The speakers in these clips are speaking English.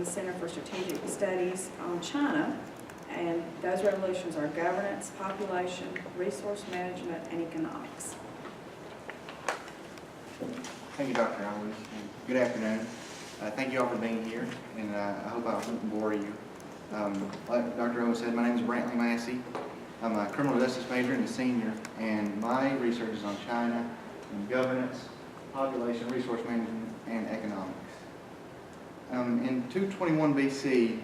the Center for Strategic Studies on China, and those resolutions are governance, population, resource management, and economics. Thank you, Dr. Owens. Good afternoon. Thank you all for being here, and I hope I won't bore you. Like Dr. Owens said, my name is Brantley Massey. I'm a criminal justice major and a senior, and my research is on China and governance, population, resource management, and economics. In 221 BC,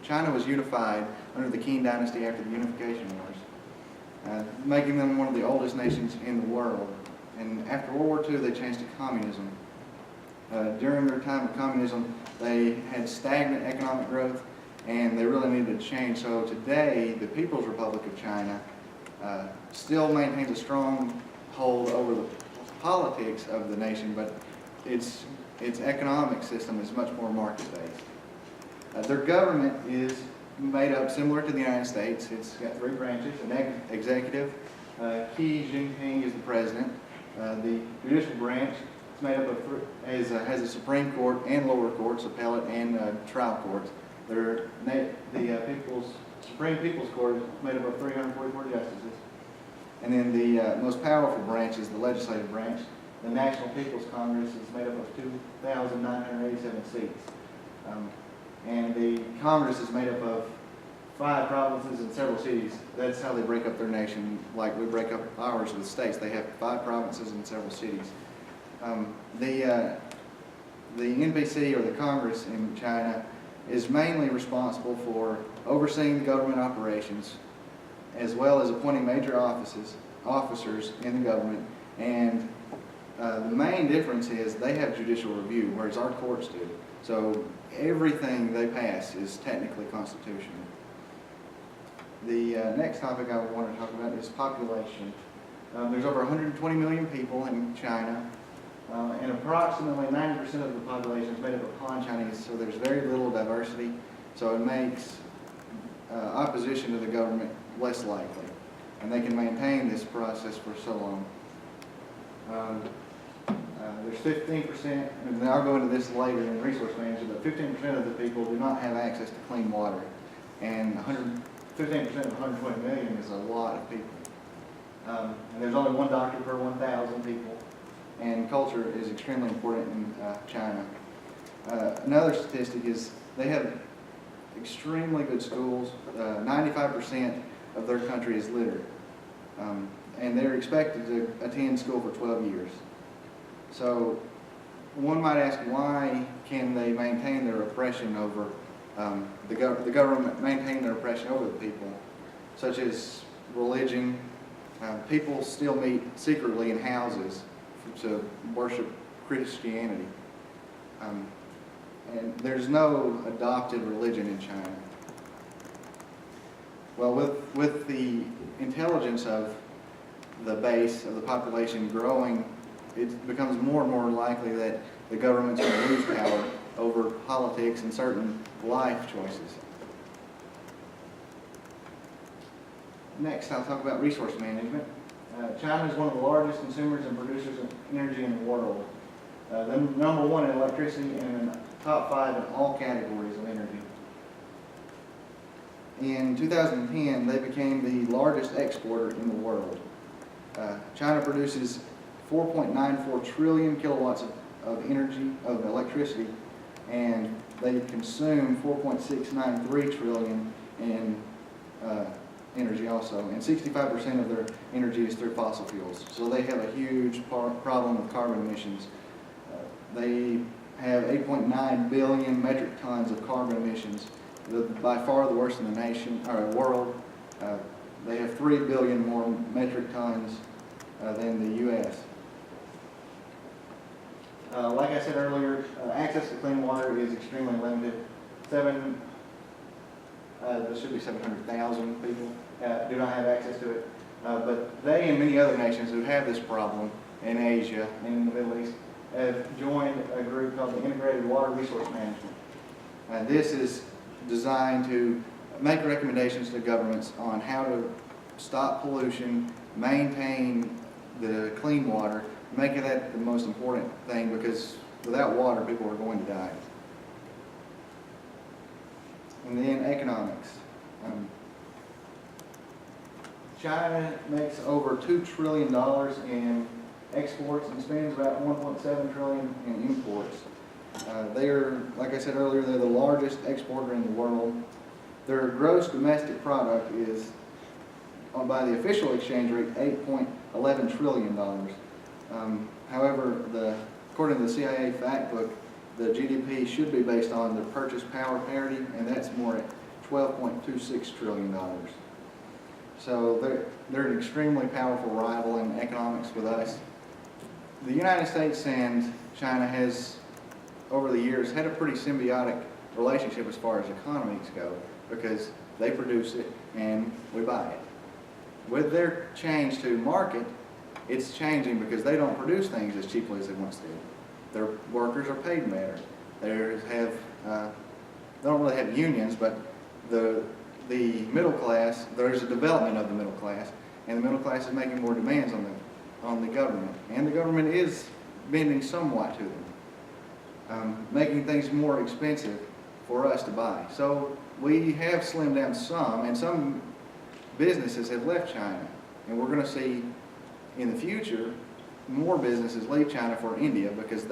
China was unified under the Qin dynasty after the Unification Wars, making them one of the oldest nations in the world. And after World War II, they changed to communism. During their time of communism, they had stagnant economic growth, and they really needed to change. So today, the People's Republic of China still maintains a strong hold over the politics of the nation, but its economic system is much more market-based. Their government is made up similar to the United States. It's got three branches: an executive, Xi Jinping is the president. The judicial branch is made up of has a Supreme Court and lower courts, appellate and trial courts. The Supreme People's Court is made up of 344 justices. And then the most powerful branch is the legislative branch. The National People's Congress is made up of 2,987 seats. And the Congress is made up of 5 provinces and several cities. That's how they break up their nation, like we break up ours with states. They have 5 provinces and several cities. The NPC, or the Congress in China, is mainly responsible for overseeing the government operations, as well as appointing major officers in the government. And the main difference is they have judicial review, whereas our courts do. So everything they pass is technically constitutional. The next topic I want to talk about is population. There's over 120 million people in China, and approximately 90% of the population is made up of Han Chinese, so there's very little diversity, so it makes opposition to the government less likely, and they can maintain this process for so long. There's 15%, and I'll go into this later in resource management, but 15% of the people do not have access to clean water, and 15% of 120 million is a lot of people. And there's only one doctor per 1,000 people, and culture is extremely important in China. Another statistic is they have extremely good schools. 95% of their country is literate, and they're expected to attend school for 12 years. So one might ask, why can they maintain their oppression over the government maintain their oppression over the people, such as religion? People still meet secretly in houses to worship Christianity. And there's no adopted religion in China. Well, with the intelligence of the base of the population growing, it becomes more and more likely that the government's going to lose power over politics and certain life choices. Next, I'll talk about resource management. China is one of the largest consumers and producers of energy in the world. They're number 1 in electricity and in the top 5 in all categories of energy. In 2010, they became the largest exporter in the world. China produces 4.94 trillion kilowatts of electricity, and they consume 4.693 trillion in energy also, and 65% of their energy is through fossil fuels. So they have a huge problem with carbon emissions. They have 8.9 billion metric tons of carbon emissions, by far the worst in the world. They have 3 billion more metric tons than the U.S. Like I said earlier, access to clean water is extremely limited. There should be 700,000 people do not have access to it. But they and many other nations who have this problem in Asia and in the Middle East have joined a group called the Integrated Water Resource Management. This is designed to make recommendations to governments on how to stop pollution, maintain the clean water, making that the most important thing, because without water, people are going to die. And then economics. China makes over $2 trillion in exports and spends about $1.7 trillion in imports. They are, like I said earlier, they're the largest exporter in the world. Their gross domestic product is, by the official exchange rate, $8.11 trillion. However, according to the CIA fact book, the GDP should be based on the purchase power parity, and that's more at $12.26 trillion. So they're an extremely powerful rival in economics with us. The United States and China has, over the years, had a pretty symbiotic relationship as far as economies go, because they produce it and we buy it. With their change to market, it's changing because they don't produce things as cheaply as they once did. Their workers are paid better. They don't really have unions, but the middle class, there's a development of the middle class, and the middle class is making more demands on the government, and the government is bending somewhat to them, making things more expensive for us to buy. So we have slimmed down some, and some businesses have left China, and we're going to see in the future more businesses leave China for India, because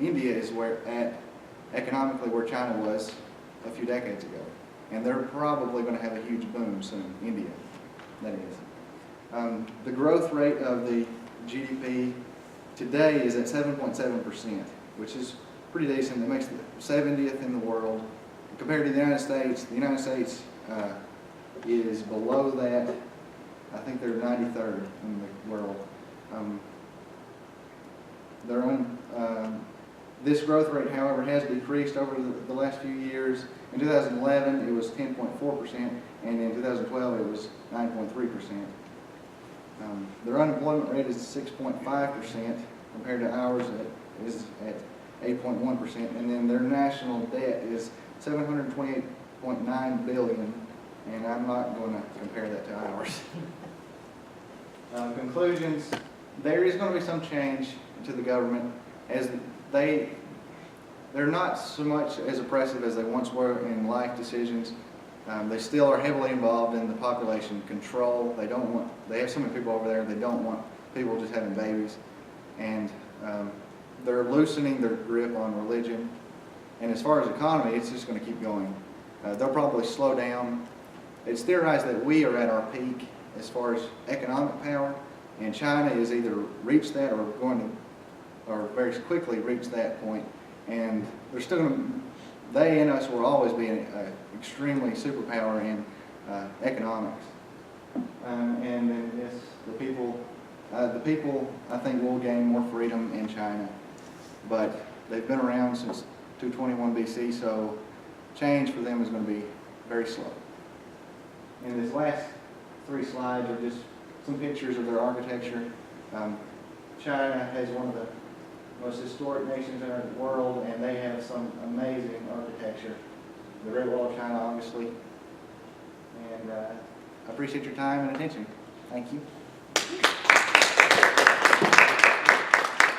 India is economically where China was a few decades ago. And they're probably going to have a huge boom soon, India, that is. The growth rate of the GDP today is at 7.7%, which is pretty decent. It makes the 70th in the world. Compared to the United States is below that. I think they're 93rd in the world. This growth rate, however, has decreased over the last few years. In 2011, it was 10.4%, and in 2012, it was 9.3%. Their unemployment rate is 6.5%, compared to ours is at 8.1%, and then their national debt is $728.9 billion, and I'm not going to compare that to ours. Conclusions: there is going to be some change to the government, as they're not so much as oppressive as they once were in life decisions. They still are heavily involved in the population control. They have so many people over there, they don't want people just having babies. And they're loosening their grip on religion. And as far as economy, it's just going to keep going. They'll probably slow down. It's theorized that we are at our peak as far as economic power, and China is either reached that or very quickly reach that point. And they're still going to, they and us will always be an extremely superpower in economics. And then yes, the people I think will gain more freedom in China, but they've been around since 221 BC, so change for them is going to be very slow. And these last 3 slides are just some pictures of their architecture. China has one of the most historic nations in the world, and they have some amazing architecture. The Great Wall of China, obviously. And I appreciate your time and attention. Thank you.